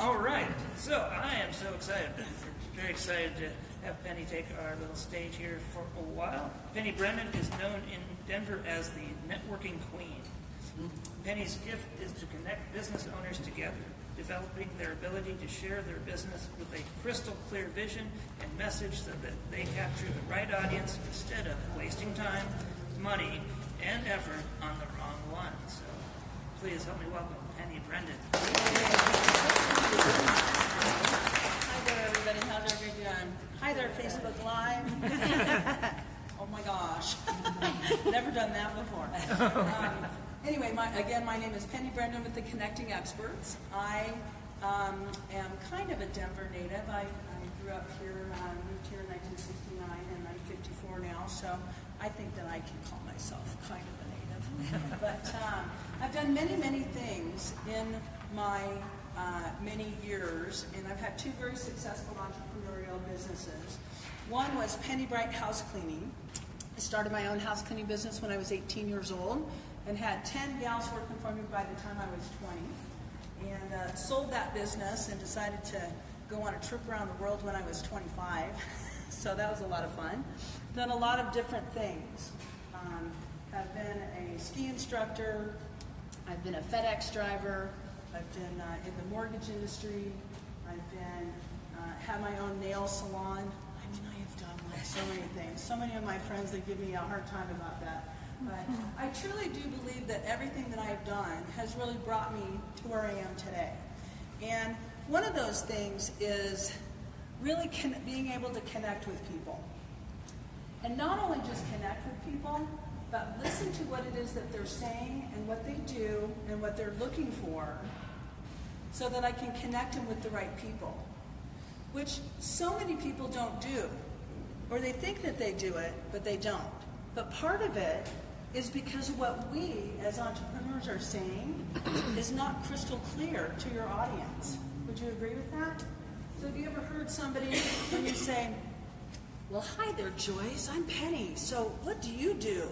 All right, so I am so excited, very excited to have Penny take our little stage here for a while. Penny Brenden is known in Denver as the networking queen. Penny's gift is to connect business owners together, developing their ability to share their business with a crystal clear vision and message so that they capture the right audience instead of wasting time, money, and effort on the wrong one. So please help me welcome Penny Brenden. Hi there, everybody. How's everybody doing? Hi there, Facebook Live. Oh my gosh. Never done that before. Anyway, my name is Penny Brenden with the Connecting Experts. I am kind of a Denver native. I grew up here, moved here in 1969, and I'm 54 now, so I think that I can call myself kind of a native. But I've done many, many things in my many years, and I've had two very successful entrepreneurial businesses. One was Penny Bright House Cleaning. I started my own house cleaning business when I was 18 years old and had 10 gals working for me by the time I was 20. And sold that business and decided to go on a trip around the world when I was 25. So that was a lot of fun. Done a lot of different things. I've been a ski instructor. I've been a FedEx driver. I've been in the mortgage industry. I've been had my own nail salon. I mean, I have done like so many things. So many of my friends, they give me a hard time about that. But I truly do believe that everything that I've done has really brought me to where I am today. And one of those things is really being able to connect with people. And not only just connect with people, but listen to what it is that they're saying and what they do and what they're looking for so that I can connect them with the right people, which so many people don't do. Or they think that they do it, but they don't. But part of it is because what we as entrepreneurs are saying is not crystal clear to your audience. Would you agree with that? So have you ever heard somebody when you say, well, hi there, Joyce, I'm Penny, so what do you do?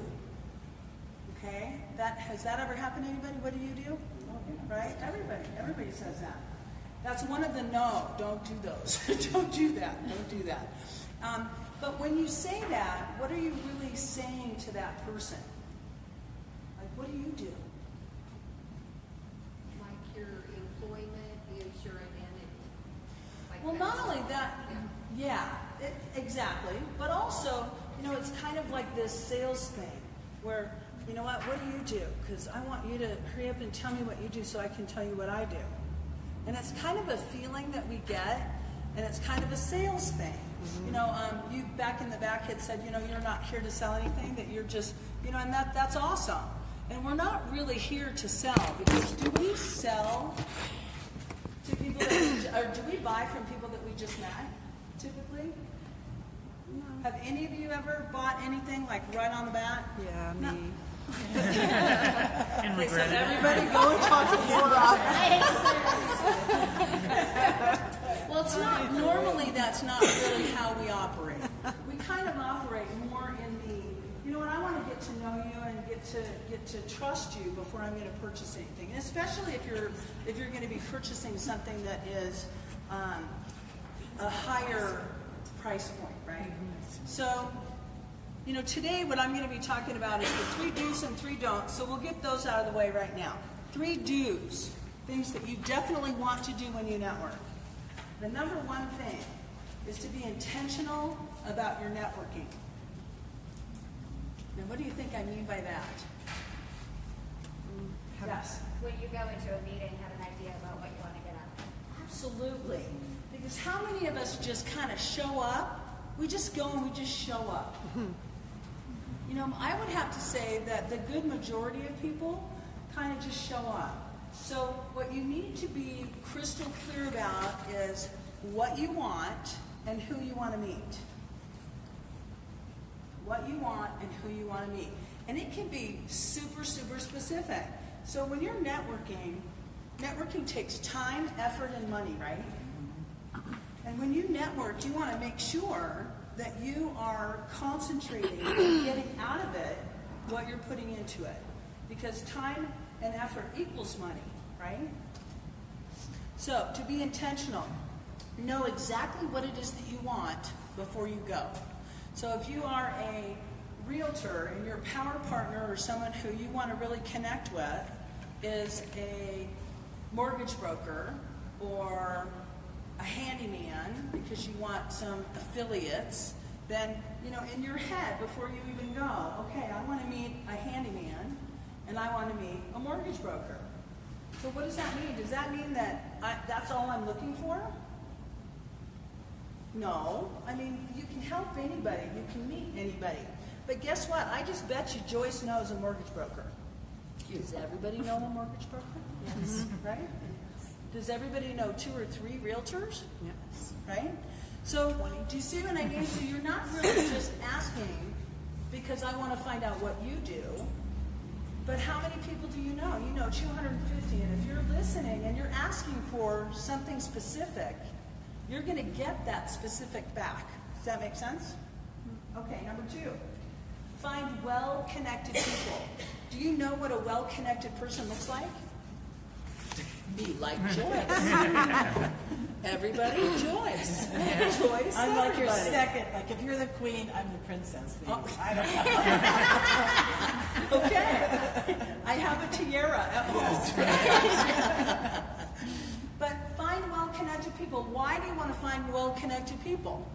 Okay, has that ever happened to anybody? What do you do? Right? Everybody says that. That's one of the no, don't do those. Don't do that, don't do that. But when you say that, what are you really saying to that person? Like, what do you do? Like your employment, the insurance, and it. Like Well, not only that, exactly, but also, it's kind of like this sales thing where, you know what do you do? Because I want you to hurry up and tell me what you do so I can tell you what I do. And it's kind of a feeling that we get, and it's kind of a sales thing. Mm-hmm. You back in the back had said, you're not here to sell anything, that you're just, and that's awesome. And we're not really here to sell, because do we sell to people or do we buy from people that we just met, typically? No. Have any of you ever bought anything, like right on the bat? Yeah, me. No. And Okay, so regret it. everybody go and talk to Laura. Well, it's not, normally that's not really how we operate. We kind of operate more in the, I want to get to know you and get to trust you before I'm going to purchase anything. And especially if you're going to be purchasing something that is a higher price point, right? So, today what I'm going to be talking about is the 3 do's and 3 don'ts. So we'll get those out of the way right now. 3 do's, things that you definitely want to do when you network. The number one thing is to be intentional about your networking. Now, what do you think I mean by that? Yes. when you go into a meeting, have an idea about what you want to get out of it. Absolutely. Because how many of us just kind of show up? We just go and we just show up. I would have to say that the good majority of people kind of just show up. So what you need to be crystal clear about is what you want and who you want to meet. What you want and who you want to meet. And it can be super, super specific. So when you're networking takes time, effort, and money, right? And when you network, you want to make sure that you are concentrating and getting out of it what you're putting into it. Because time and effort equals money, right? So, to be intentional, know exactly what it is that you want before you go. So if you are a realtor and your power partner or someone who you want to really connect with is a mortgage broker or a handyman because you want some affiliates, then, in your head, before you even go, okay, I want to meet a handyman and I want to meet a mortgage broker. So what does that mean? Does that mean that that's all I'm looking for? No. I mean, you can help anybody. You can meet anybody. But guess what? I just bet you Joyce knows a mortgage broker. Does everybody know a mortgage broker? Yes. Right? Does everybody know 2 or 3 realtors? Yes. Right? So, do you see what I mean? So you're not really just asking because I want to find out what you do, but how many people do you know? You know 250, and if you're listening and you're asking for something specific, you're going to get that specific back. Does that make sense? Okay, number 2. Find well-connected people. Do you know what a well-connected person looks like? Be like Joyce. Everybody, Joyce. Joyce, I'm like your everybody. second. Like if you're the queen, I'm the princess. Maybe. Oh. I don't know. Okay. I have a tiara at home. But find well-connected people. Why do you want to find well-connected people?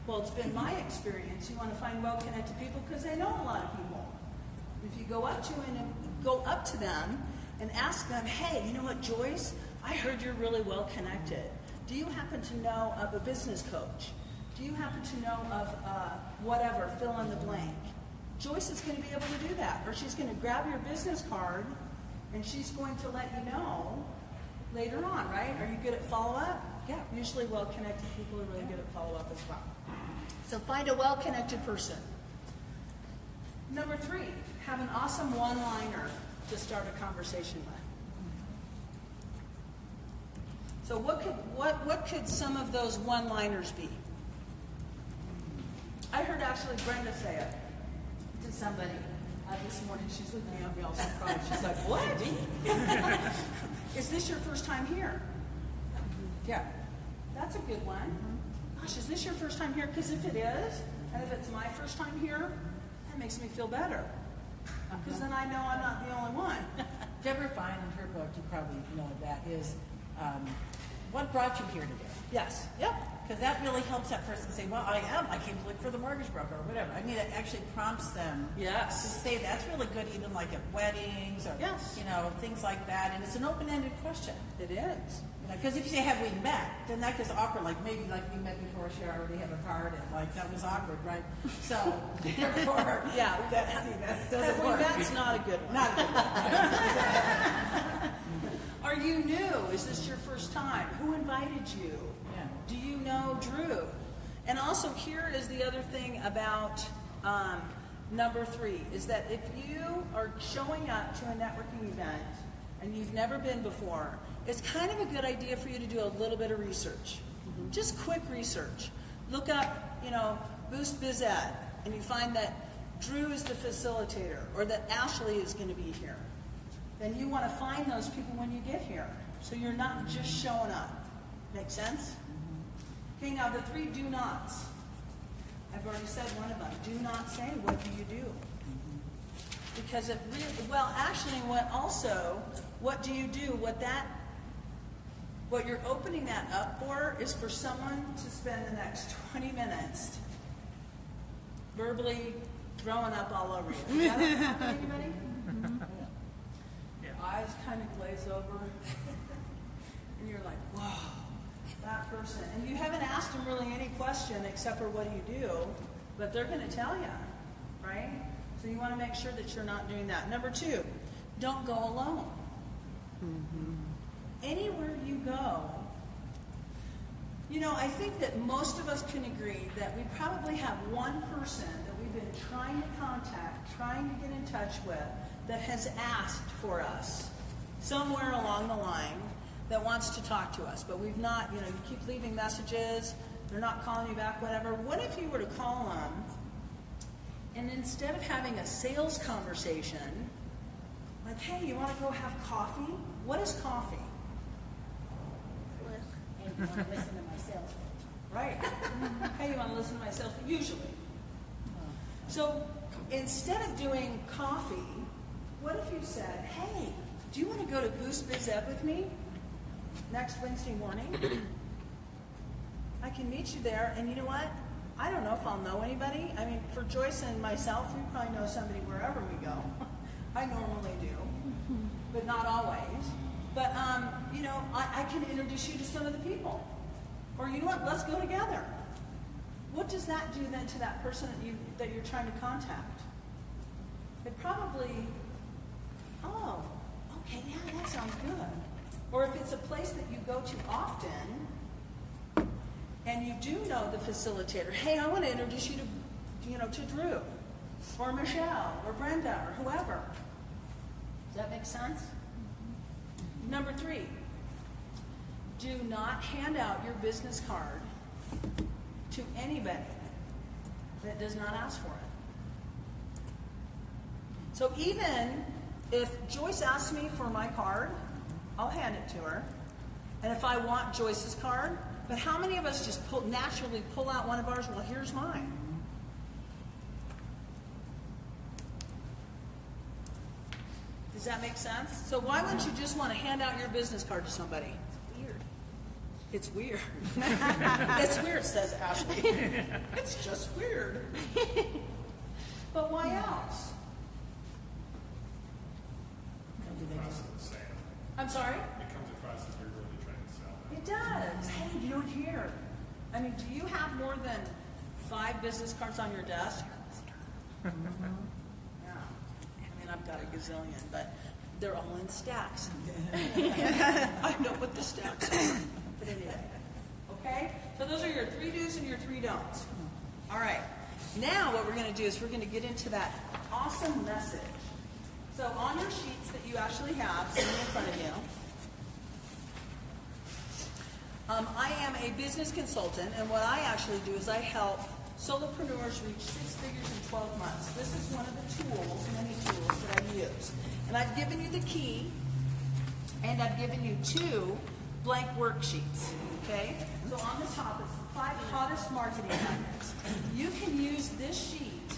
Well, it's been my experience. You want to find well-connected people because they know a lot of people. If you go up to them and ask them, hey, you know what, Joyce? I heard you're really well-connected. Do you happen to know of a business coach? Do you happen to know of whatever, fill in the blank? Joyce is going to be able to do that. Or she's going to grab your business card and she's going to let you know later on, right? Are you good at follow-up? Yeah. Usually well-connected people are really good at follow-up as well. So find a well-connected person. Number 3, have an awesome one-liner to start a conversation with. So what could some of those one-liners be? I heard actually Brenda say it to somebody this morning. She's looking at me all surprised. She's like, what? Is this your first time here? Yeah. That's a good one. Gosh, is this your first time here? Because if it is, and if it's my first time here, that makes me feel better. Because then I know I'm not the only one. Deborah Fine in her book, you probably know that, is what brought you here today? Yes. Yep. Because that really helps that person say, well, I came to look for the mortgage broker or whatever. I mean, it actually prompts them Yes. to say that's really good, even like at weddings or, Yes. things like that. And it's an open-ended question. It is. Because if you say, have we met, then that gets awkward. Like maybe like we met before, she already had a card, and like that was awkward, right? So, therefore, Yeah. that doesn't Have we work. met's not a good one. Not a good one. Are you new? Is this your first time? Who invited you? Yeah. Do you know Drew? And also here is the other thing about number 3, is that if you are showing up to a networking event and you've never been before, it's kind of a good idea for you to do a little bit of research. Just quick research. Look up, Boost Biz Ed, and you find that Drew is the facilitator, or that Ashley is going to be here. Then you want to find those people when you get here. So you're not just showing up. Make sense? Okay, now the 3 do nots. I've already said one of them. Do not say, what do you do? Because it really, actually, what do you do? What you're opening that up for is for someone to spend the next 20 minutes verbally throwing up all over you. Does that happen to anybody? Yeah. Eyes kind of glaze over, and you're like, whoa, that person. And you haven't asked them really any question except for what do you do, but they're going to tell you, right? So you want to make sure that you're not doing that. Number 2, don't go alone. Anywhere you go, I think that most of us can agree that we probably have one person that we've been trying to contact, trying to get in touch with, that has asked for us somewhere along the line that wants to talk to us. But we've not, you keep leaving messages, they're not calling you back, whatever. What if you were to call them, and instead of having a sales conversation, like, hey, you want to go have coffee? What is coffee? you want to listen to my sales pitch. Right. Hey, you want to listen to my sales pitch? Usually. So instead of doing coffee, what if you said, hey, do you want to go to Biz Ed with me next Wednesday morning? I can meet you there, and you know what? I don't know if I'll know anybody. I mean, for Joyce and myself, we probably know somebody wherever we go. I normally do, but not always. But, you know, I can introduce you to some of the people. Or you know what? Let's go together. What does that do then to that person that you're trying to contact? It probably, oh, okay, yeah, that sounds good. Or if it's a place that you go to often, and you do know the facilitator, hey, I want to introduce you to Drew, or Michelle, or Brenda, or whoever. Does that make sense? Number 3, do not hand out your business card to anybody that does not ask for it. So even if Joyce asks me for my card, I'll hand it to her. And if I want Joyce's card, but how many of us just naturally pull out one of ours? Well, here's mine. Does that make sense? So why wouldn't you just want to hand out your business card to somebody? It's weird. It's weird, says Ashley. It's just weird. But why else? I'm sorry? It comes across as you're really trying to sell. It does. Hey, you don't hear. I mean, do you have more than 5 business cards on your desk? Yeah. I mean, I've got a gazillion, but they're all in stacks. I know what the stacks are. But anyway, okay? So those are your 3 do's and your 3 don'ts. All right. Now what we're going to do is we're going to get into that awesome message. So on your sheets that you actually have sitting in front of you, I am a business consultant, and what I actually do is I help solopreneurs reach 6 figures in 12 months. This is one of the tools, many tools that I use. And I've given you the key, and I've given you 2 blank worksheets, okay? So on the top is the 5 hottest marketing methods. You can use this sheet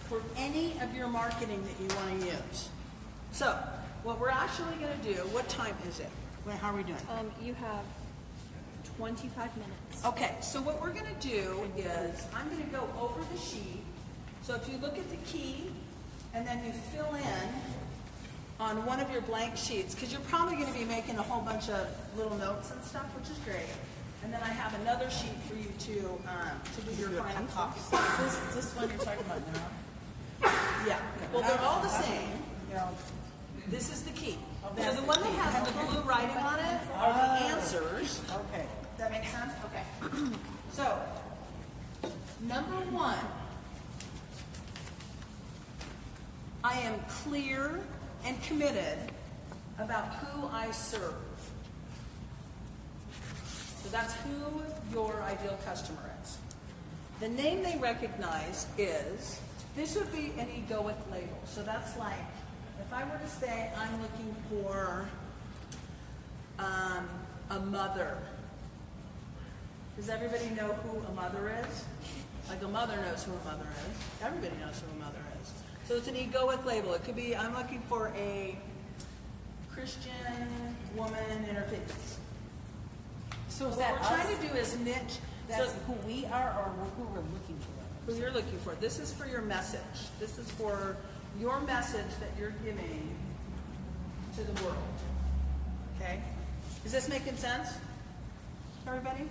for any of your marketing that you want to use. So, what we're actually going to do, what time is it? Wait, how are we doing? You have 25 minutes. Okay, so what we're going to do is I'm going to go over the sheet. So if you look at the key and then you fill in on one of your blank sheets, because you're probably going to be making a whole bunch of little notes and stuff, which is great. And then I have another sheet for you to do your final copy. Is this one you're talking about now? Yeah. Well, they're all the same. You know, This is the key. Oh, So that's the the one that key. has the blue writing on it are the answers. okay. Does that make sense? Okay. So, number 1, I am clear and committed about who I serve. So that's who your ideal customer is. The name they recognize is, this would be an egoic label. So that's like, if I were to say I'm looking for a mother, does everybody know who a mother is? Like a mother knows who a mother is. Everybody knows who a mother is. So it's an egoic label. It could be, I'm looking for a Christian woman in her 50s. So is What that we're us? trying to do is niche. That's So who we are or who we're looking for? who you're looking for. This is for your message. This is for your message that you're giving to the world. Okay? Is this making sense, everybody?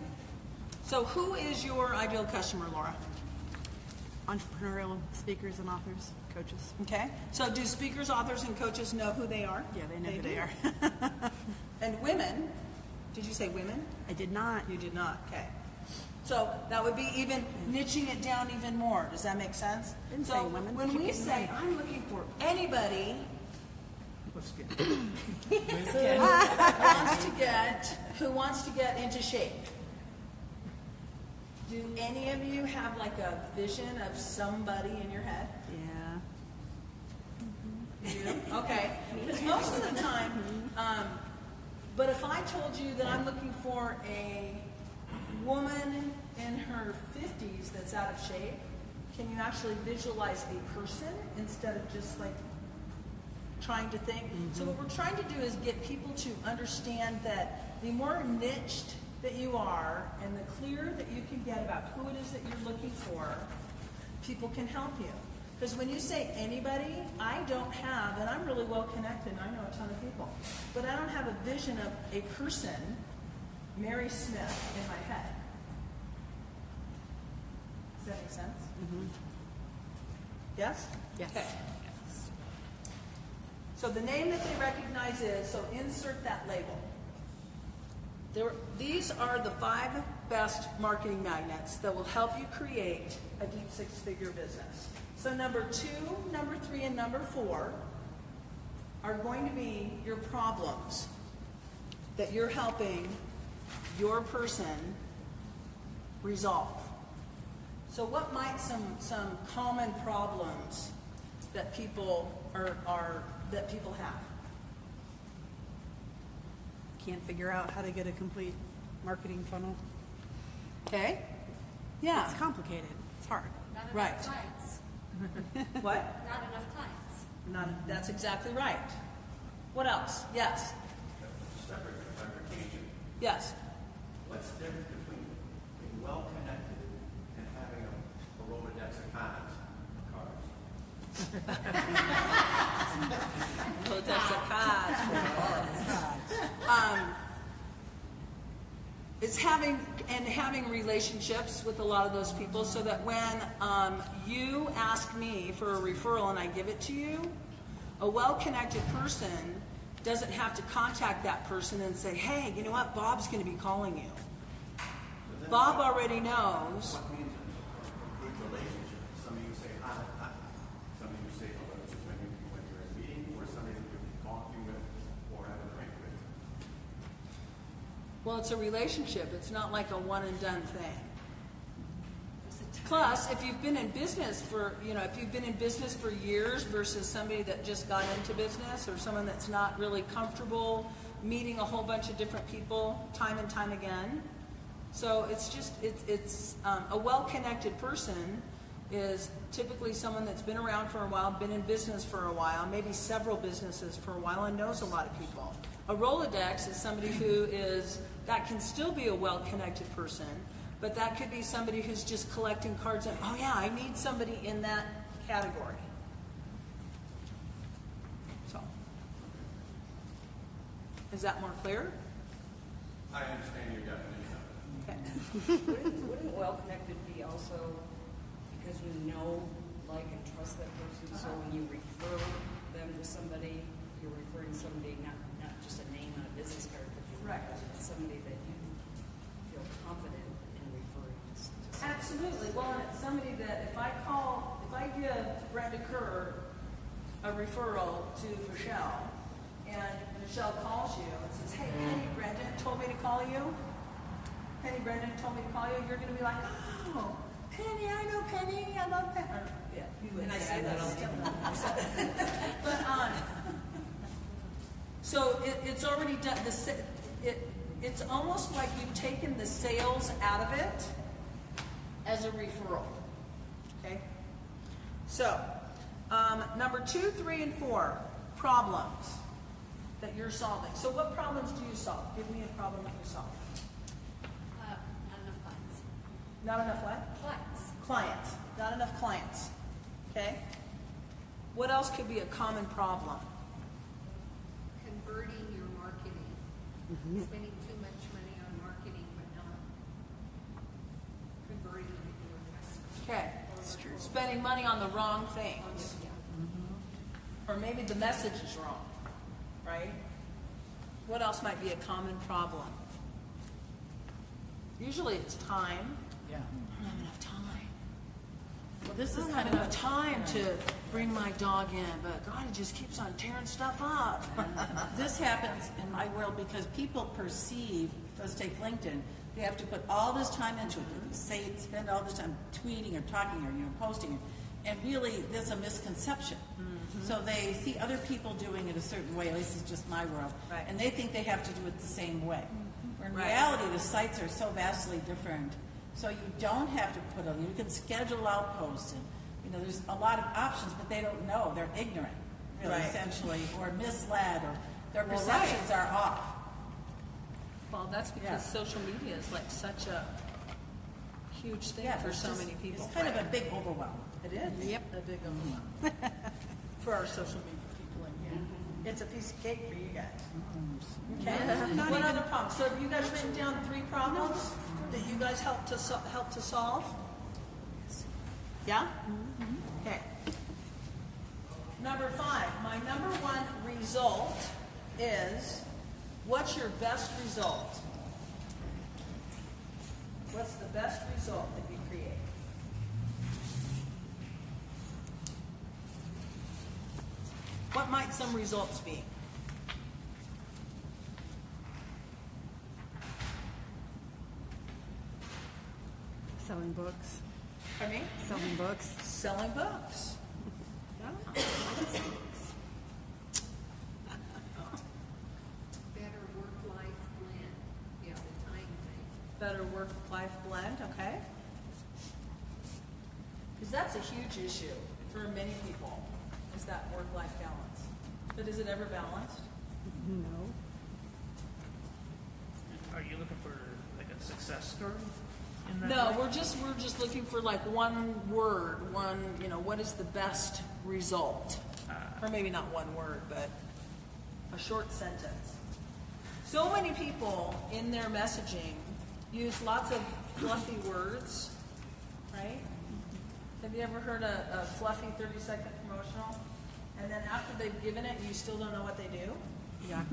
So who is your ideal customer, Laura? Entrepreneurial speakers and authors, coaches. Okay. So do speakers, authors, and coaches know who they are? Yeah, they know who they do. are. And women, did you say women? I did not. You did not. Okay. So that would be even niching it down even more. Does that make sense? Didn't so say women. when Keep we getting say men. I'm looking for anybody who wants to get into shape. Do any of you have like a vision of somebody in your head? Yeah. You do? Okay. Because most of the time, But if I told you that I'm looking for a woman in her 50s that's out of shape, can you actually visualize a person instead of just like trying to think? So what we're trying to do is get people to understand that the more niched that you are and the clearer that you can get about who it is that you're looking for, people can help you. Because when you say anybody, I don't have, and I'm really well connected, and I know a ton of people, but I don't have a vision of a person, Mary Smith, in my head. Does that make sense? Yes? Yes. Okay. So the name that they recognize is, so insert that label. These are the 5 best marketing magnets that will help you create a deep 6-figure business. So number 2, number 3, and number 4 are going to be your problems that you're helping your person resolve. So what might some common problems that people that people have? Can't figure out how to get a complete marketing funnel. Okay? Yeah. It's complicated. It's hard. Not enough Right. clients. What? Not enough clients. That's exactly right. What else? Yes. Separate clarification. Yes. What's the difference between being well connected and having a Rolodex of cards? Oh, that's a it's having relationships with a lot of those people, so that when you ask me for a referral and I give it to you, a well-connected person doesn't have to contact that person and say, hey, you know what, Bob's going to be calling you. Bob already knows. What means a good relationship? Some of you say hi. Some of you say hello to when you're in a meeting, or somebody that you're talking with or have a drink with. Well, it's a relationship. It's not like a one and done thing. Plus, if you've been in business for years versus somebody that just got into business, or someone that's not really comfortable meeting a whole bunch of different people time and time again. So it's a well-connected person is typically someone that's been around for a while, been in business for a while, maybe several businesses for a while, and knows a lot of people. A Rolodex is somebody that can still be a well-connected person, but that could be somebody who's just collecting cards and, oh yeah, I need somebody in that category. So, is that more clear? I understand your definition of it. Okay. Wouldn't well-connected be also because you know, like, and trust that person, so when you refer them to somebody, you're referring somebody, not just a name on a business card, but you're Right. somebody that you feel confident in referring to somebody. Absolutely. Well, and it's somebody that if I give Brenda Kerr a referral to Michelle, and Michelle calls you and says, hey, Penny Brenden told me to call you. Penny Brenden told me to call you. You're going to be like, oh, Penny, I know Penny. I love Penny. Yeah, you would And I say that all the time. But so it's already done. It's almost like you've taken the sales out of it as a referral. Okay. So number 2, 3, and 4, problems that you're solving. So what problems do you solve? Give me a problem that you solve. Not enough clients. Not enough what? Clients. Clients. Not enough clients. Okay. What else could be a common problem? Converting your marketing. Spending too much money on marketing, but not converting it into a customer. Okay. Spending money on the wrong things. Yeah. Or maybe the message is wrong, right? What else might be a common problem? Usually it's time. Yeah. I don't have enough time. Well, this I is don't kind have of enough time to bring my dog in, but God, it just keeps on tearing stuff up. This happens in my world because people perceive, let's take LinkedIn, they have to put all this time into it. Spend all this time tweeting or talking or posting. And really, there's a misconception. So they see other people doing it a certain way, at least it's just my world. Right. And they think they have to do it the same way. Where in Right. reality, the sites are so vastly different. So you don't have to put them, you can schedule out posts and, there's a lot of options, but they don't know. They're ignorant, really, Right. essentially, or misled, or their Well, perceptions are off. Well, that's because Yeah. social media is like such a huge thing for it's so just- many people. It's kind of a big overwhelm. It is. Yep. A big overwhelm. For our social media people in here. It's a piece of cake for you guys. Okay. What other problems? So have you guys written down 3 problems that you guys help to solve? Yeah? Okay. Number 5. My number 1 result is, what's your best result? What's the best result that you create? What might some results be? Selling books. Pardon me? Selling books. Selling books. Yeah. Better work-life blend, the time thing. Better work-life blend, okay? Because that's a huge issue for many people, is that work-life balance. But is it ever balanced? No. Are you looking for like a success story? In that No, way? we're just looking for like one word, what is the best result? Or maybe not one word, but a short sentence. So many people in their messaging use lots of fluffy words, right? Have you ever heard a fluffy 30-second promotional? And then after they've given it, you still don't know what they do? Yeah.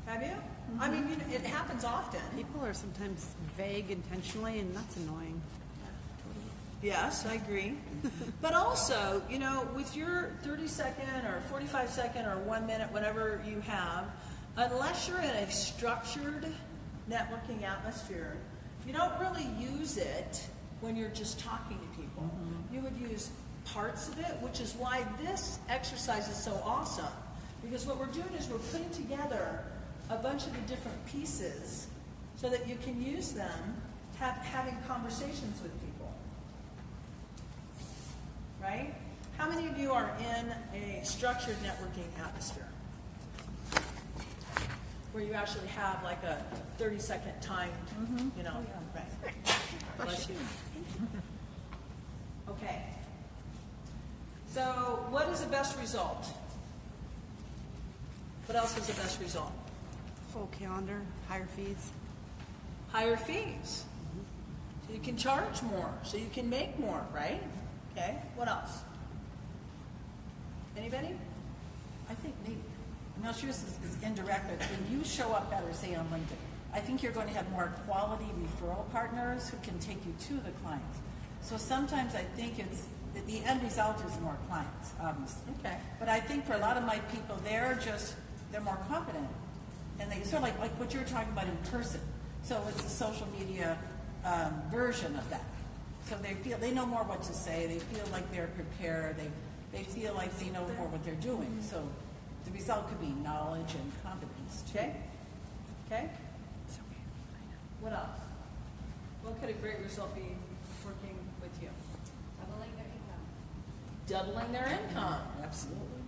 Have you? I mean, it happens often. People are sometimes vague intentionally, and that's annoying. Yes, I agree. But also, with your 30-second or 45-second or 1 minute, whatever you have, unless you're in a structured networking atmosphere, you don't really use it when you're just talking to people. You would use parts of it, which is why this exercise is so awesome. Because what we're doing is we're putting together a bunch of the different pieces so that you can use them having conversations with people. Right? How many of you are in a structured networking atmosphere? Where you actually have like a 30-second timed, right. Bless you. Okay. So what is the best result? What else is the best result? Full calendar, higher fees. Higher fees. So you can charge more, so you can make more, right? Okay, what else? Anybody? I think maybe, I'm not sure this is indirect, but when you show up better, say on LinkedIn, I think you're going to have more quality referral partners who can take you to the clients. So sometimes I think it's, the end result is more clients, obviously. Okay. But I think for a lot of my people, they're more confident. And they sort of like what you're talking about in person. So it's a social media version of that. So they know more what to say. They feel like they're prepared. They feel like they know more what they're doing. So the result could be knowledge and competence too. Okay. Okay. What else? What could a great result be working with you? Doubling their income. Doubling their income. Absolutely.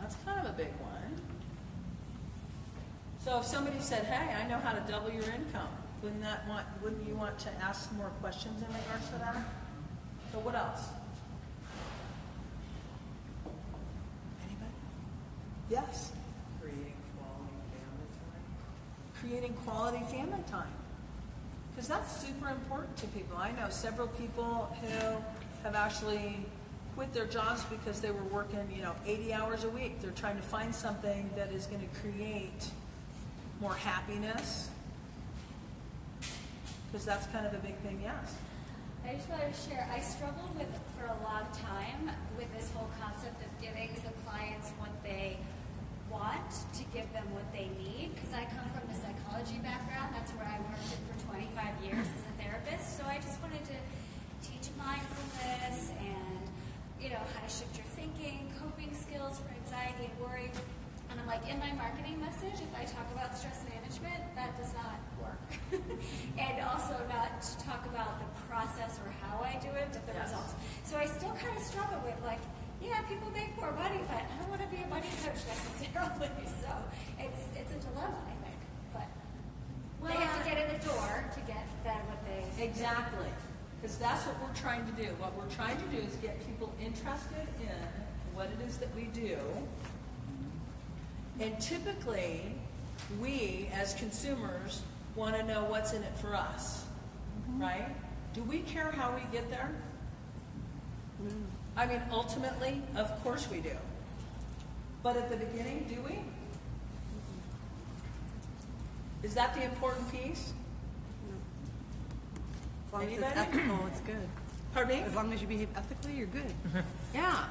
That's kind of a big one. So if somebody said, "Hey, I know how to double your income," wouldn't you want to ask more questions in regards to that? So what else? Anybody? Yes. Creating quality family time. Because that's super important to people. I know several people who have actually quit their jobs because they were working, 80 hours a week. They're trying to find something that is going to create more happiness. Because that's kind of a big thing, yes. I just wanted to share, I struggled for a long time with this whole concept of giving the clients what they want to give them what they need, because I come from the psychology background. That's where I worked for 25 years as a therapist. So I just wanted to teach mindfulness and, how to shift your thinking, coping in my marketing message, if I talk about stress management, that does not work. And also not to talk about the process or how I do it, but the results. So I still kind of struggle with like, yeah, people make more money, but I don't want to be a money coach necessarily. So it's a dilemma, I think. But they have to get in the door to get that what they Exactly. Because that's what we're trying to do. What we're trying to do is get people interested in what it is that we do. And typically, we as consumers want to know what's in it for us, right? Do we care how we get there? I mean, ultimately, of course we do. But at the beginning, do we? Is that the important piece? As long as it's Anybody? ethical, it's good. Pardon me? As long as you behave ethically, you're good. Yeah.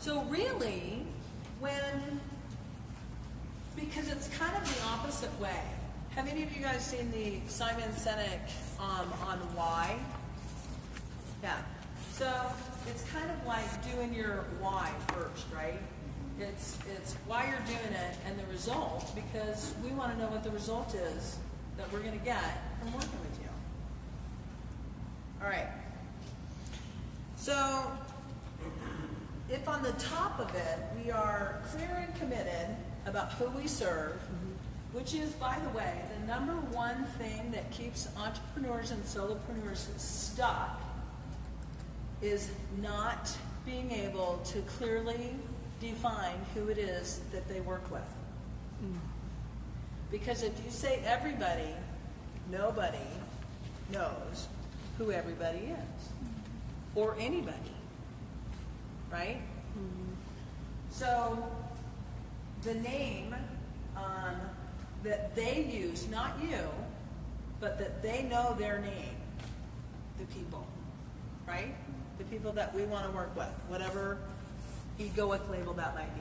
So really, because it's kind of the opposite way. Have any of you guys seen the Simon Sinek on why? Yeah. So it's kind of like doing your why first, right? It's why you're doing it and the result, because we want to know what the result is that we're going to get from working with you. All right. So if on the top of it, we are clear and committed about who we serve, which is, by the way, the number one thing that keeps entrepreneurs and solopreneurs stuck, is not being able to clearly define who it is that they work with. Because if you say everybody, nobody knows who everybody is, or anybody, right? So the name that they use, not you, but that they know their name, the people, right? The people that we want to work with, whatever egoic label that might be.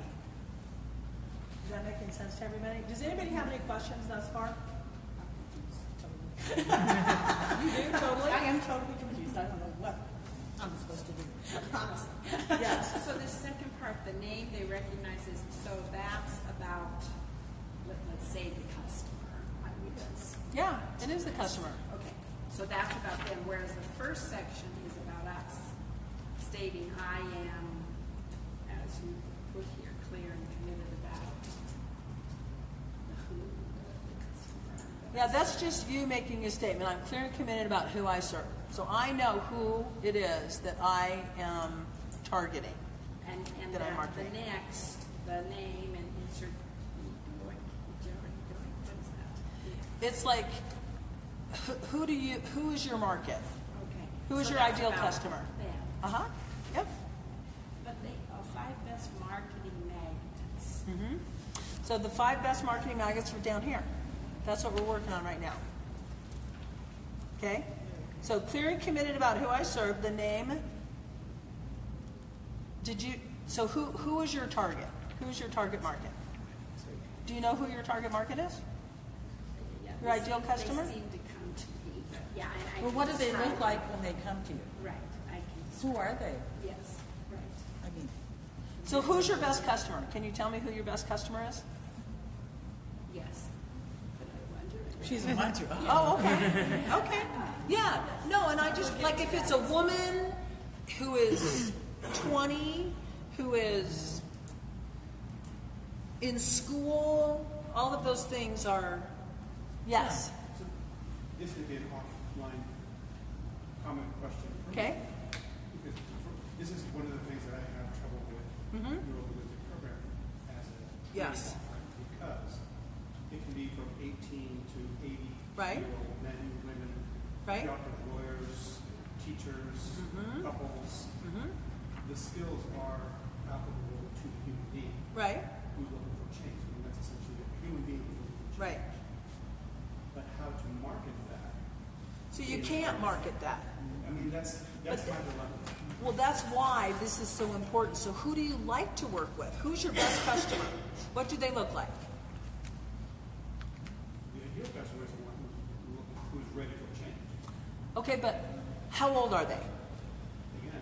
Is that making sense to everybody? Does anybody have any questions thus far? You do, totally? I am totally confused. I don't know what I'm supposed to do. Honestly. Yes. So the second part, the name they recognize is, so that's about, let's say, the customer. Which is, Yeah, it is the customer. okay, so that's about them, whereas the first section is about us, stating I am, as you put here, clear and committed about the who, the customer. Yeah, that's just you making a statement. I'm clear and committed about who I serve. So I know who it is that I am targeting. And that I'm then marketing. the next, the name and insert, what is that? It's like, who is your market? Okay. Who is So your that's ideal about customer? them. Uh-huh, yep. But they are 5 best marketing magnets. So the 5 best marketing maggots are down here. That's what we're working on right now. Okay? So clear and committed about who I serve, the name. So who is your target? Who is your target market? Do you know who your target market is? Yeah, Your they ideal seem- customer? They seem to come to me, but yeah, and I Well, can what do they describe look like when they come to you? Right, I can Who are they? yes, right. I mean, So who's your best customer? Can you tell me who your best customer is? Yes. But I wonder. she's a bunch of. Oh, okay. Okay. Yeah. No, and I just, like, if it's a woman who is 20, who is in school, all of those things are, yes. So this would be an offline comment question. Okay. Because this is one of the things that I have trouble with neuro-linguistic programming as a Yes. offline, because it can be from 18 to 80 Right. year old men, women, Right. doctors, lawyers, teachers, couples. The skills are applicable to the human being Right. who's looking for change. I mean, that's essentially a human being who's looking for change. Right. But how to market that? So you can't market that. I mean, that's my dilemma. Well, that's why this is so important. So who do you like to work with? Who's your best customer? What do they look like? The ideal customer is the one who's ready for change. Okay, but how old are they? Again,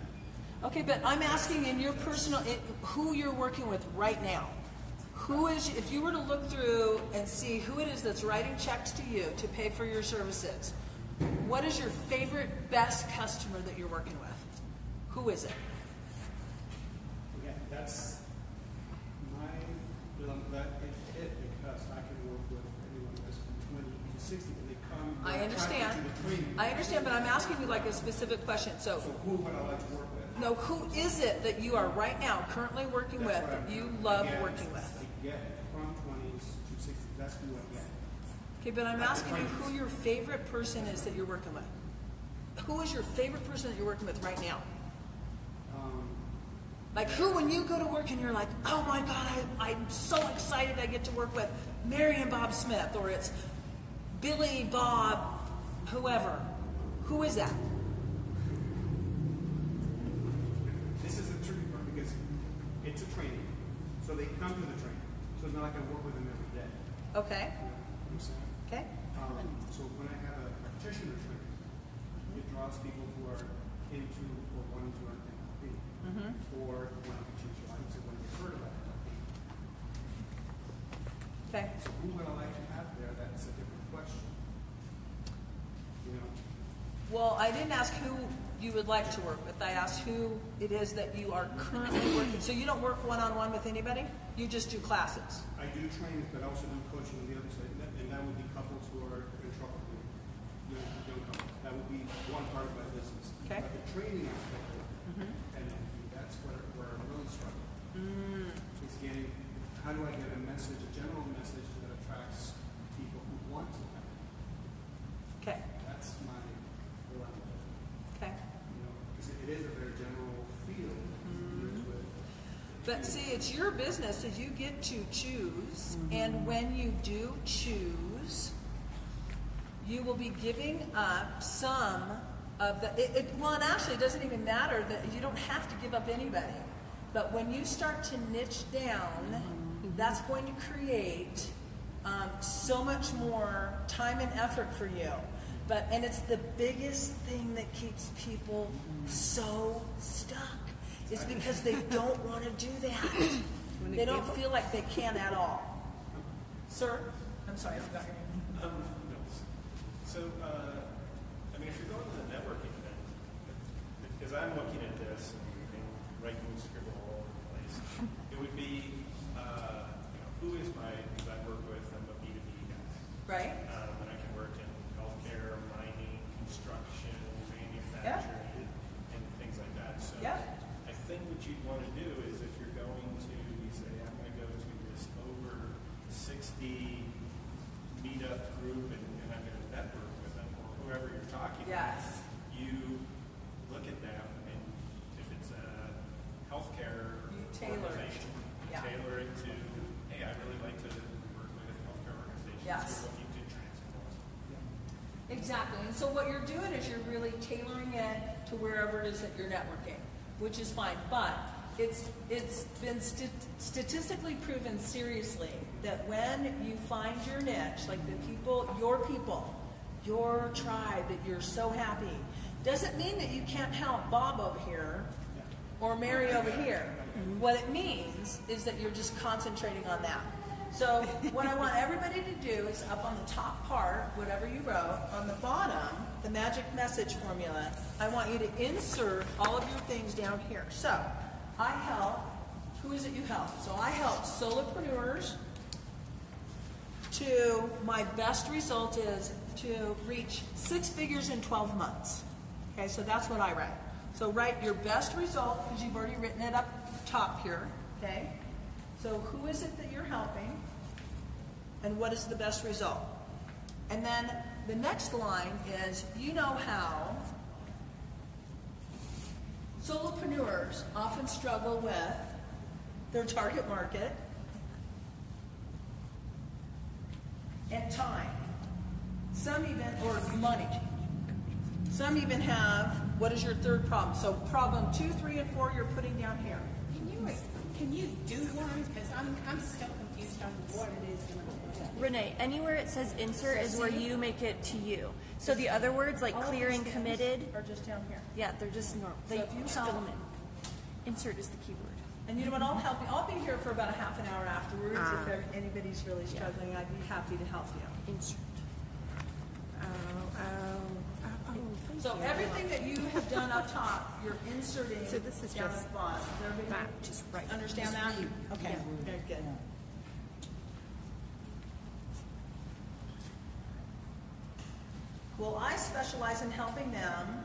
Okay, but I'm asking in your personal, who you're working with right now. if you were to look through and see who it is that's writing checks to you to pay for your services, what is your favorite, best customer that you're working with? Who is it? Again, that's my, that is it, because I can work with anyone that's from 20 to 60, and they come. I understand. To the training. I understand, but I'm asking you like a specific question. So So who would I like to work with? no, who is it that you are right now currently working with that you love working with? I get from 20s to 60s. That's who I get. Okay, but I'm asking you who your favorite person is that you're working with. Who is your favorite person that you're working with right now? Like who, when you go to work and you're like, oh my God, I'm so excited I get to work with Mary and Bob Smith, or it's Billy, Bob, whoever. Who is that? This is a tricky part because it's a training. So they come to the training. So it's not like I work with them every day. Okay. You know what I'm saying? Okay. So when I have a practitioner training, it draws people who are into or wanting to learn NLP, or want to change their lives, or want to get heard about NLP. Okay. So who would I like to have there? That's a different question. You know, Well, I didn't ask who you would like to work with. I asked who it is that you are currently working. So you don't work one-on-one with anybody? You just do classes? I do trainings, but I also do coaching on the other side, and that would be couples who are in trouble, young couples. That would be one part of my business. Okay. But the training aspect of it, and that's where I really struggle. Is getting, how do I get a message, a general message that attracts people who want to have it? Okay. That's my dilemma. Okay. You know, because it is a very general field. But see, it's your business that you get to choose, and when you do choose, you will be giving up some of the, well, and actually it doesn't even matter that you don't have to give up anybody. But when you start to niche down, that's going to create so much more time and effort for you. And it's the biggest thing that keeps people so stuck. It's because they don't want to do that. They don't feel like they can at all. Sir? I'm sorry, I forgot your name. So, I mean, if you're going to the networking event, because I'm looking at this and writing scribble all over the place, it would be, who is my, because I work with, I'm a B2B guy. Right. And I can work in healthcare, mining, construction, manufacturing, and things like that. So I think what you'd want to do is if you're going to, you say, I'm going to go to this over 60 meetup group and I'm going to network with them or whoever you're talking with, you look at them and if it's a healthcare organization, tailor it to, hey, I really like to work with healthcare organizations. You're looking to transform. Exactly. And so what you're doing is you're really tailoring it to wherever it is that you're networking, which is fine. But it's been statistically proven seriously that when you find your niche, like the people, your tribe, that you're so happy, doesn't mean that you can't help Bob over here or Mary over here. What it means is that you're just concentrating on that. So what I want everybody to do is up on the top part, whatever you wrote, on the bottom, the magic message formula, I want you to insert all of your things down here. So I help, who is it you help? So I help solopreneurs to, my best result is to reach 6 figures in 12 months. Okay, so that's what I write. So write your best result, because you've already written it up top here, okay? So who is it that you're helping, and what is the best result? And then the next line is, you know how solopreneurs often struggle with their target market and time. Some even, or money. Some even have, what is your third problem? So problem 2, 3, and 4 you're putting down here. Can you do one? Because I'm so confused on what it is going to do. Renee, anywhere it says insert is where you make it to you. So the other words like clear and committed are just down here. Yeah, they're just normal. They if you fill them in. Insert is the keyword. And you know what, I'll help you. I'll be here for about a half an hour afterwards. If anybody's really struggling, I'd be happy to help you. Insert. So everything that you have done up top, you're inserting So this is down just at the bottom. Does everybody that, just right. understand that? Okay, very good. Well, I specialize in helping them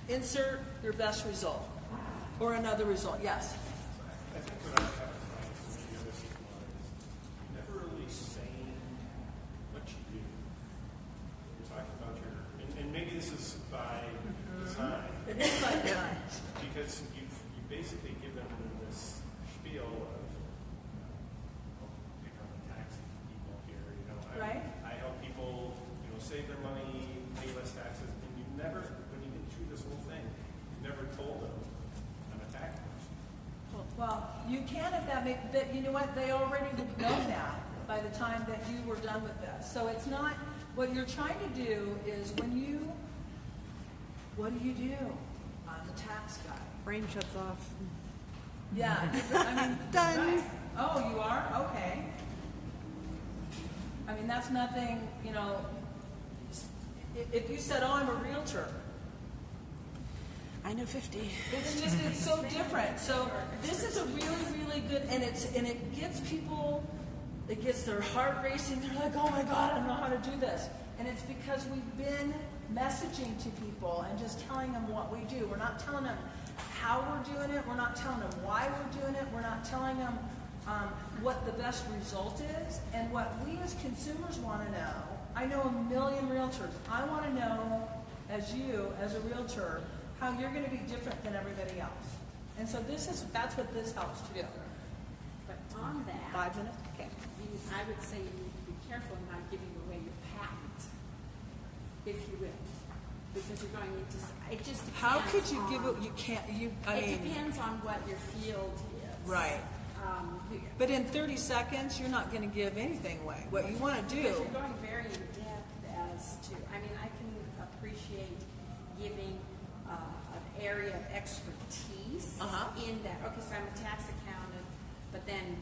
insert your best result or another result. Yes. I think what I have to find for maybe other people is you're never really saying what you do. You're talking about and maybe this is by design. It is by design. Because you basically give them this spiel of, I'll pick on the taxi people here, Right. I help people, save their money, pay less taxes, and you never, when you get through this whole thing, you've never told them I'm a tax person. Well, you can if but you know what? They already would know that by the time that you were done with this. So it's not, what you're trying to do is what do you do? I'm a tax guy. Brain shuts off. Yeah, I mean, Done. right. Oh, you are? Okay. I mean, that's nothing, if you said, oh, I'm a realtor, I know 50. it's so different. So this is a really, really good, and it gets people, it gets their heart racing. They're like, oh my God, I don't know how to do this. And it's because we've been messaging to people and just telling them what we do. We're not telling them how we're doing it. We're not telling them why we're doing it. We're not telling them what the best result is. And what we as consumers want to know, I know a million realtors. I want to know, as a realtor, how you're going to be different than everybody else. And so that's what this helps to do. But on that, 5 minutes? Okay. I would say you need to be careful not giving away your patent, if you will, because you're going into. It just depends. How could you give it? You can't. It depends on what your field is. Right. But in 30 seconds, you're not going to give anything away. What you want to do. Because you're going very in depth as to. I mean, I can appreciate giving an area of expertise in that. Okay, so I'm a tax accountant, but then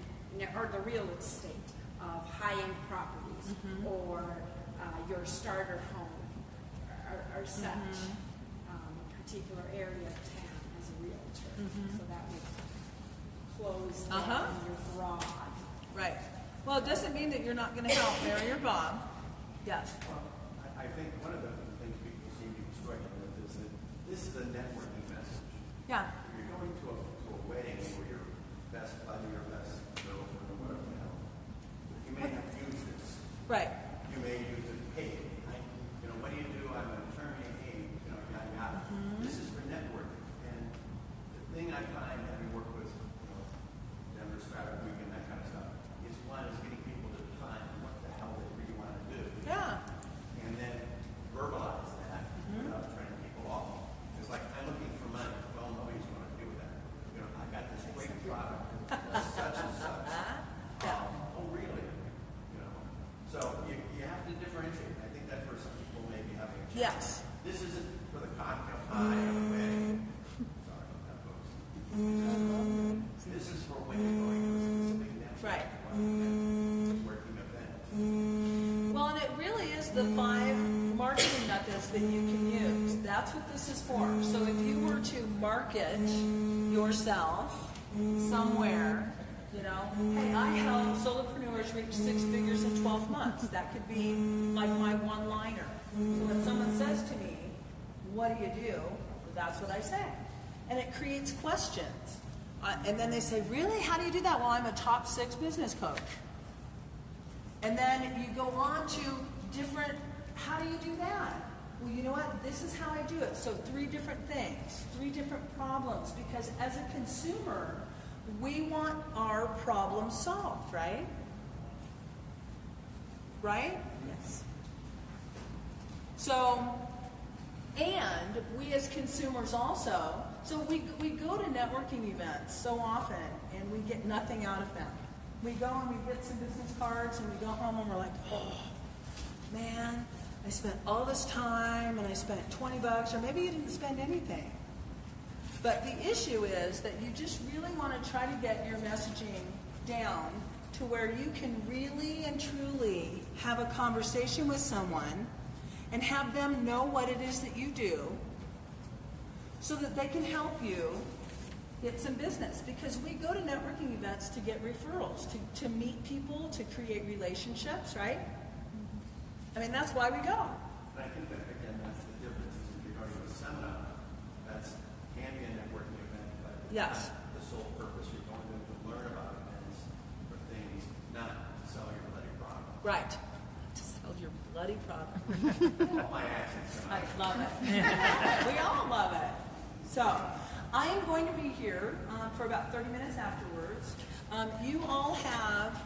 or the real estate of high-end properties or your starter home or such, a particular area of town as a realtor. So that would close down your broad. Right. Well, it doesn't mean that you're not going to help Mary or Bob. Yes. Well, I think one of the things people seem to be struggling with is that this is a networking message. Yeah. If you're going to a wedding where your best buddy or best girlfriend or whatever the hell, you may not use this. Right. You may use it, hey, what do you do? I'm an attorney, hey, yada yada. This is for networking. And the thing I find having worked with, Denver Startup Week and that kind of stuff, is one is getting people to define what the hell they really want to do. Yeah. And then verbalize that without turning people off. It's like, I'm looking for money. Well, nobody's going to do that. I got this great product, such and such. Oh, really? So you have to differentiate. I think that's where some people may be having a challenge. Yes. This isn't for the cocktail pie at a wedding. Sorry about that, folks. This is for when you're going to a specific network. Right. Working event. Well, and it really is the 5 marketing methods that you can use. That's what this is for. So if you were to market yourself somewhere, hey, I help solopreneurs reach 6 figures in 12 months. That could be like my one-liner. So when someone says to me, what do you do? That's what I say. And it creates questions. And then they say, really? How do you do that? Well, I'm a top 6 business coach. And then you go on to different, how do you do that? Well, you know what? This is how I do it. So 3 different things, 3 different problems. Because as a consumer, we want our problem solved, right? Right? Yes. So, and we as consumers also, so we go to networking events so often and we get nothing out of them. We go and we get some business cards and we go home and we're like, oh, man, I spent all this time and I spent $20 or maybe you didn't spend anything. But the issue is that you just really want to try to get your messaging down to where you can really and truly have a conversation with someone and have them know what it is that you do so that they can help you get some business. Because we go to networking events to get referrals, to meet people, to create relationships, right? I mean, that's why we go. And I think that, again, that's the difference. If you're going to a seminar, that's can be a networking event, but it's Yes. not the sole purpose. You're going to learn about events or things, not to sell your bloody product. Right. To sell your bloody product. All my accents. I love it. We all love it. So, I am going to be here for about 30 minutes afterwards. You all have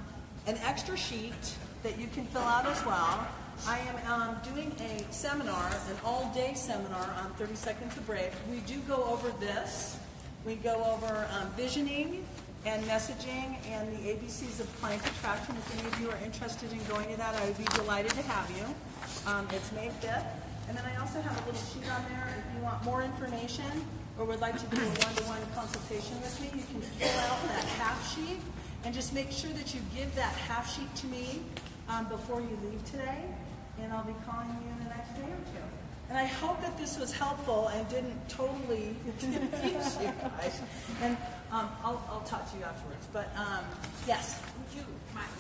an extra sheet that you can fill out as well. I am doing a seminar, an all-day seminar on 30 Seconds to Break. We do go over this. We go over visioning and messaging and the ABCs of client attraction. If any of you are interested in going to that, I would be delighted to have you. It's May 5th. And then I also have a little sheet on there. If you want more information or would like to do a one-to-one consultation with me, you can fill out that half sheet and just make sure that you give that half sheet to me before you leave today, and I'll be calling you in the next day or two. And I hope that this was helpful and didn't totally confuse you guys. And I'll talk to you afterwards. But yes. Would you might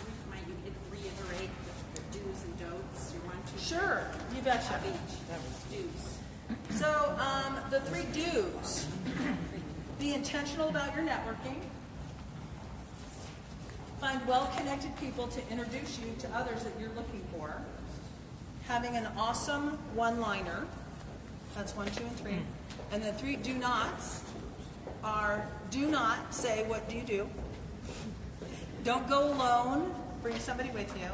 you reiterate the do's and don'ts you want to? Sure, you betcha. Of each. That was do's. So the 3 do's: be intentional about your networking. Find well-connected people to introduce you to others that you're looking for. Having an awesome one-liner. That's 1, 2, and 3. And the 3 do nots are: do not say, what do you do? Don't go alone. Bring somebody with you.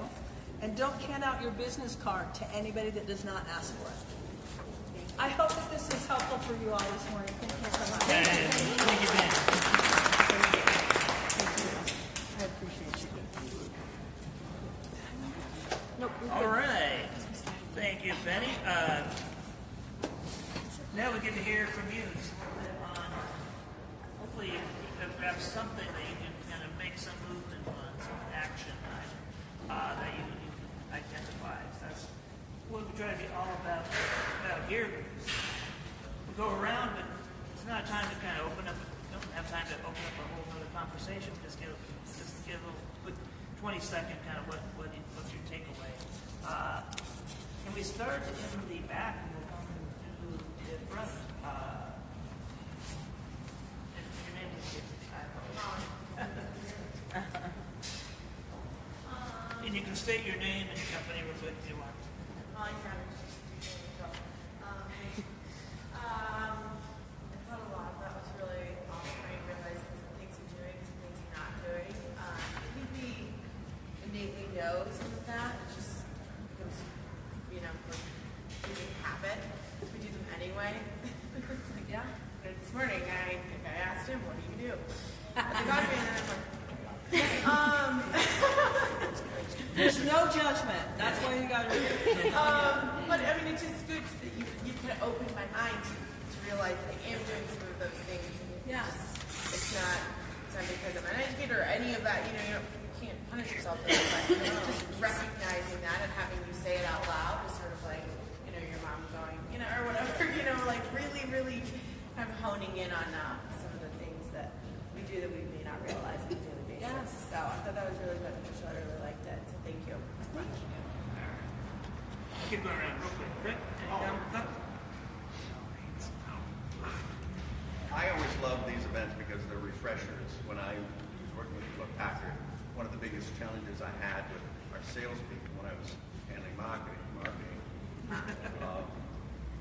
And don't hand out your business card to anybody that does not ask for it. I hope that this is helpful for you all this morning. Thank you so much. Thank you, Ben. I appreciate you. All right. Thank you, Benny. Now we get to hear from you just a little bit on, hopefully you have something that you can kind of make some movement on, some action that you can identify. So that's what we try to be all about here. We go around, but it's not time to kind of open up. We don't have time to open up a whole other conversation. Just give a little quick 20-second kind of what's your takeaway. Can we start in the back and we'll come to the front? Your name is and you can state your name and your company real quick if you want. I thought a lot. That was really awesome. I realized some things you're doing, some things you're not doing. I think we innately know some of that. It just becomes, using habit. We do them anyway. It's like, yeah. This morning, I think I asked him, "What do you do?" At the coffee, and then I'm like, There's no judgment. That's why you got to read it. but I mean, it's just good that you kind of opened my mind to realize that I am doing some of those things. And it's not because I'm an educator or any of that. You can't punish yourself for that. But just recognizing that and having you say it out loud is sort of like, your mom going, or whatever. Like really, really kind of honing in on some of the things that we do that we may not realize on a daily basis. Yes. So I thought that was really beneficial. I really liked it. So thank you. Thank you. Keep going around real quick. Rick, I always love these events because they're refreshers. When I was working with Packard, one of the biggest challenges I had with our salespeople when I was handling marketing,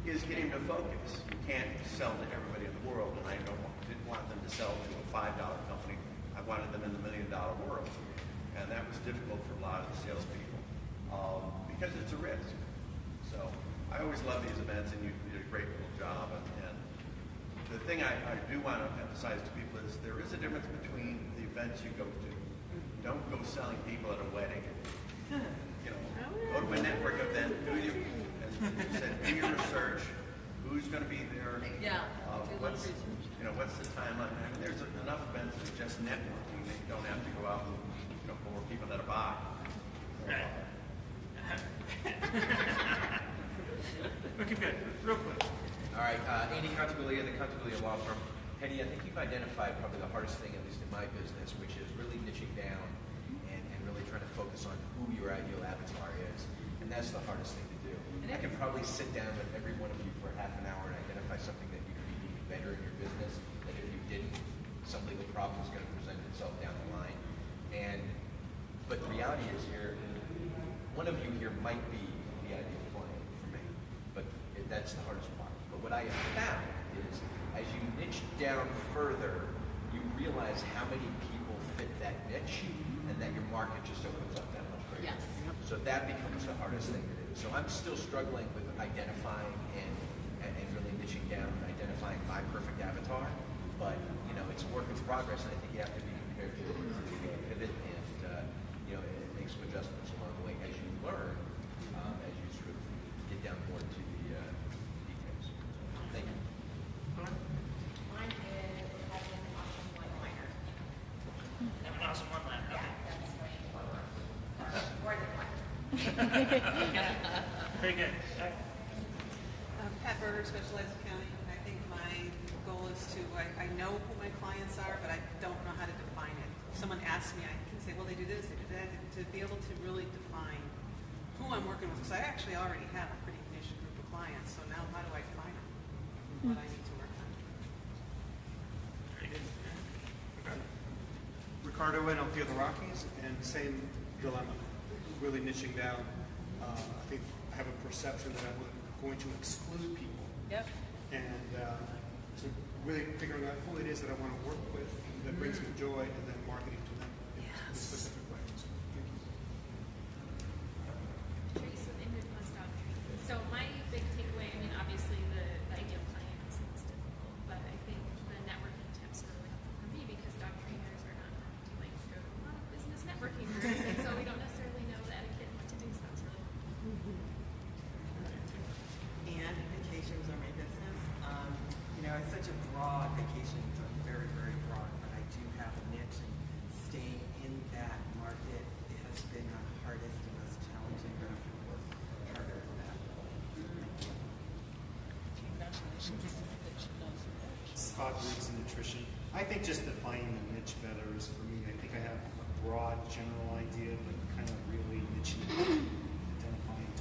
is getting to focus. You can't sell to everybody in the world, and I didn't want them to sell to a $5 company. I wanted them in the $1 million world, and that was difficult for a lot of the salespeople because it's a risk. So I always love these events, and you did a great little job. And the thing I do want to emphasize to people is there is a difference between the events you go to. Don't go selling people at a wedding. Go to a network event. As you said, do your research. Who's going to be there? Yeah. you know, what's the timeline? I mean, there's enough events that just networking that you don't have to go out and, you know, pull people that are by. Right. Okay, good. Real quick. All right, Andy Contabilia, the Contabilia Law Firm. Penny, I think you've identified probably the hardest thing, at least in my business, which is really niching down and really trying to focus on who your ideal avatar is. And that's the hardest thing to do. I can probably sit down with every one of you for half an hour and identify something that you could be doing better in your business, that if you didn't, some legal problem is going to present itself down the line. But the reality is here, one of you here might be the ideal client for me, but that's the hardest part. But what I have found is, as you niche down further, you realize how many people fit that niche, and that your market just opens up that much greater. Yes. So that becomes the hardest thing to do. So I'm still struggling with identifying and really niching down, and identifying my perfect avatar. But you know, it's a work in progress, and I think you have to be prepared to pivot and make some adjustments along the way as you learn, as you sort of get down more to the details. Thank you. Mine is have an awesome one-liner. Have an awesome one-liner. Yeah, that's more than one. Very good. Pat Berger, Specialized Accounting. I think my goal is I know who my clients are, but I don't know how to define it. If someone asks me, I can say, well, they do this, they do that, to be able to really define who I'm working with. Because I actually already have a pretty niche group of clients, so now how do I define them? What I need to work on. Very good. Ricardo and El Pio the Rockies, and same dilemma, really niching down. I think I have a perception that I'm going to exclude people. Yep. And so really figuring out who it is that I want to work with, that brings me joy, and then marketing to them in a specific way. So, thank you. Teresa, Ingrid Mustang. So my big takeaway, I mean, obviously the ideal client is the most difficult, but I think the networking tips are really helpful for me because dog trainers are not doing through a lot of business networking groups, and so we don't necessarily know the etiquette and what to do, so it's really helpful. And vacations are my business. You know, it's such a broad vacation, so very, very broad, but I do have a niche, and staying in that market has been the hardest and most challenging, but I've worked harder at that. Scott Roots and Nutrition. I think just defining the niche better is for me. I think I have a broad general idea, but kind of really niching down, identifying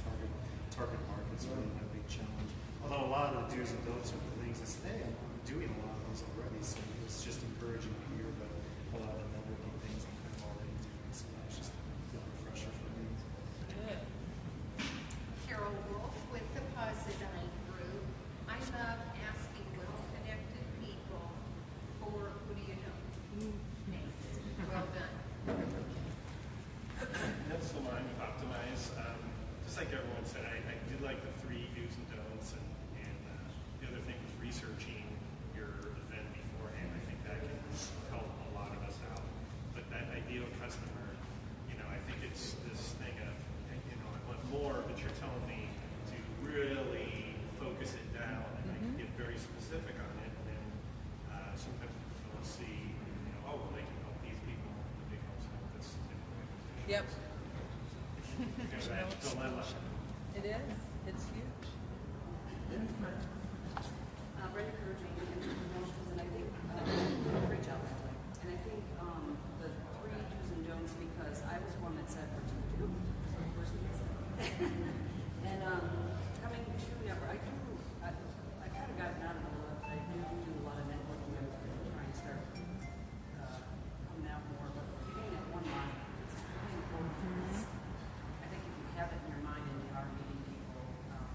target markets really my big challenge. Although a lot of the do's and don'ts are the things I say, hey, I'm doing a lot of those already, so it's just encouraging to hear that a lot of the networking things I'm kind of already doing, so it's just a refresher for me. Carol Wolf with the Positive Group. I love asking well-connected people for, what do you know? Thanks. Well done. That's the line with Optimize. Just like everyone said, I did like the 3 do's and don'ts, and the other thing was researching your event beforehand. I think that can help a lot of us out. But that ideal customer, you know, I think it's this thing of, you know, I want more, but you're telling me to really focus it down, and I can get very specific on it, and then sometimes people don't see, you know, oh, well, they can help these people, but they can also help this. Yep. That dilemma. It is. It's huge. Brenda Kurgi in promotions, and I think great job. And I think the 3 do's and don'ts, because I was one that said, what do you do? So the first thing I said. And coming to network, I kind of gotten out of it a lot. I do a lot of networking. I'm trying to start coming out more, but getting at one line, it's really important. I think if you have it in your mind and you are meeting people,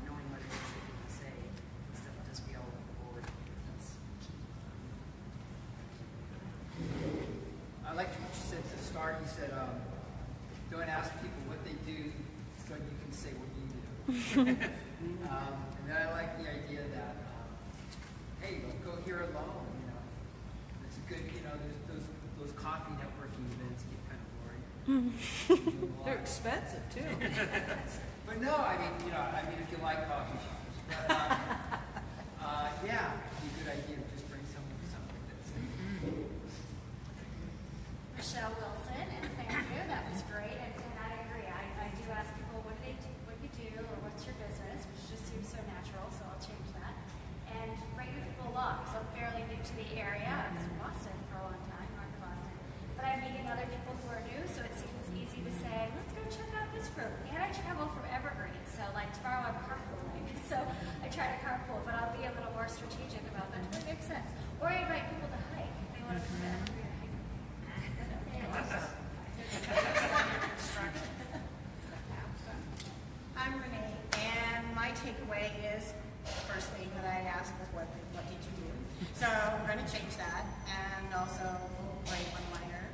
knowing what it is that you can say, instead of just be all over the board, that's key. I liked what you said at the start. You said, don't ask people what they do, so you can say what you do. And then I like the idea that, hey, don't go here alone. You know, it's a good. You know, there's those coffee networking events get kind of boring. They're expensive too. But no, I mean, you know, if you like coffee shops, but yeah, it'd be a good idea to just bring some new to the area. I was from Boston for a long time, north of Boston. But I'm meeting other people who are new, so it seems easy to say, let's go check out this group. And I travel from Evergreen, so like tomorrow I'm carpooling. So I try to carpool, but I'll be a little more strategic about that. Does that make sense? Or I invite people to hike if they want to come to Evergreen and hike. I'm Renee, and my takeaway is the first thing that I asked was, what did you do? So we're going to change that, and also write one-liner.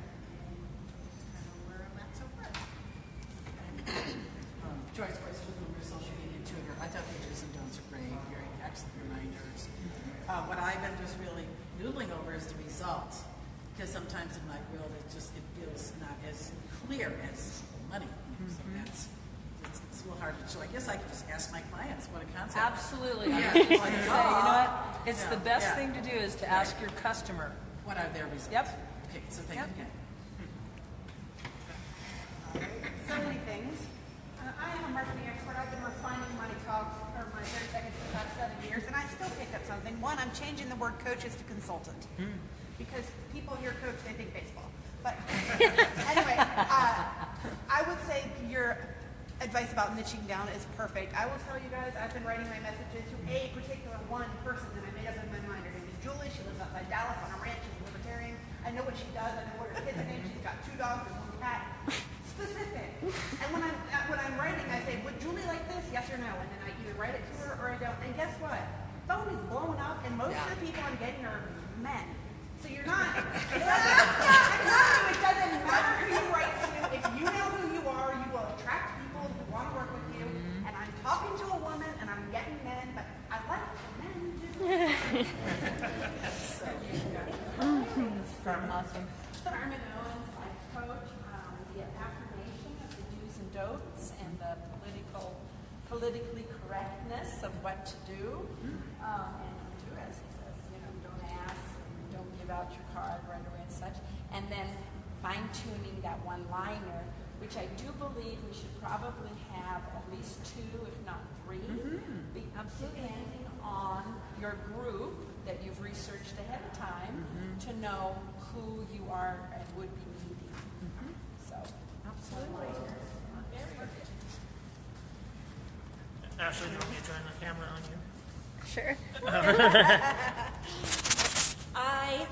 Kind of where I'm at so far. Joyce Boyce to your social media tutor. I thought the do's and don'ts are great, very excellent reminders. What I've been just really noodling over is the results, because sometimes in my world it feels not as clear as money. So it's a little hard to. So I guess I could just ask my clients what a concept. Absolutely. Yeah. You know what? It's the best thing to do is to ask your customer. What are their results? Yep. Okay, so thank you again. So many things. I am a marketing expert. I've been refining my talk, or my 30 seconds for about 7 years, and I still picked up something. One, I'm changing the word coaches to consultant. Because people hear coach, they think baseball. But anyway, I would say your advice about niching down is perfect. I will tell you guys, I've been writing my messages to a particular one person that I made up in my mind. Her name is Julie. She lives outside Dallas on a ranch. She's a libertarian. I know what she does. I know what her kids are named. She's got 2 dogs and 1 cat. Specific. And when I'm writing, I say, would Julie like this? Yes or no? And then I either write it to her or I don't. And guess what? Phone is blowing up, and most of the people I'm getting are men. So you're not. It doesn't matter who you write to. If you know who you are, you will attract people who want to work with you. And I'm talking to a woman, and I'm getting men, but I like the men too. Awesome. Carmen Owens, life coach, the affirmation of the do's and don'ts and the politically correctness of what to do. And do as it says, don't ask, don't give out your card right away and such. And then fine-tuning that one-liner, which I do believe we should probably have at least 2, if not 3, depending on your group that you've researched ahead of time to know who you are and would be needing. So, absolutely. Ashley, do you want me to turn the camera on you? Sure. I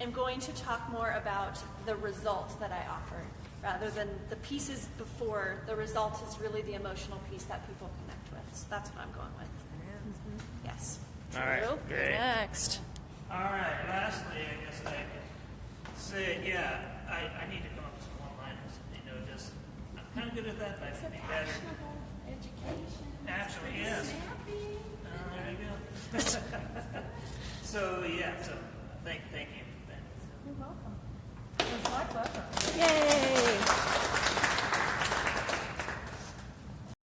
am going to talk more about the result that I offer rather than the pieces before. The result is really the emotional piece that people connect with. So that's what I'm going with. Yes. All right, Drew, great. next. All right, lastly, I guess I could say, I need to come up with some one-liners. I'm kind of good at that, but I can be better. Actionable education. Actually, yes. Snappy. There you go. so thank you. You're welcome. It was my pleasure.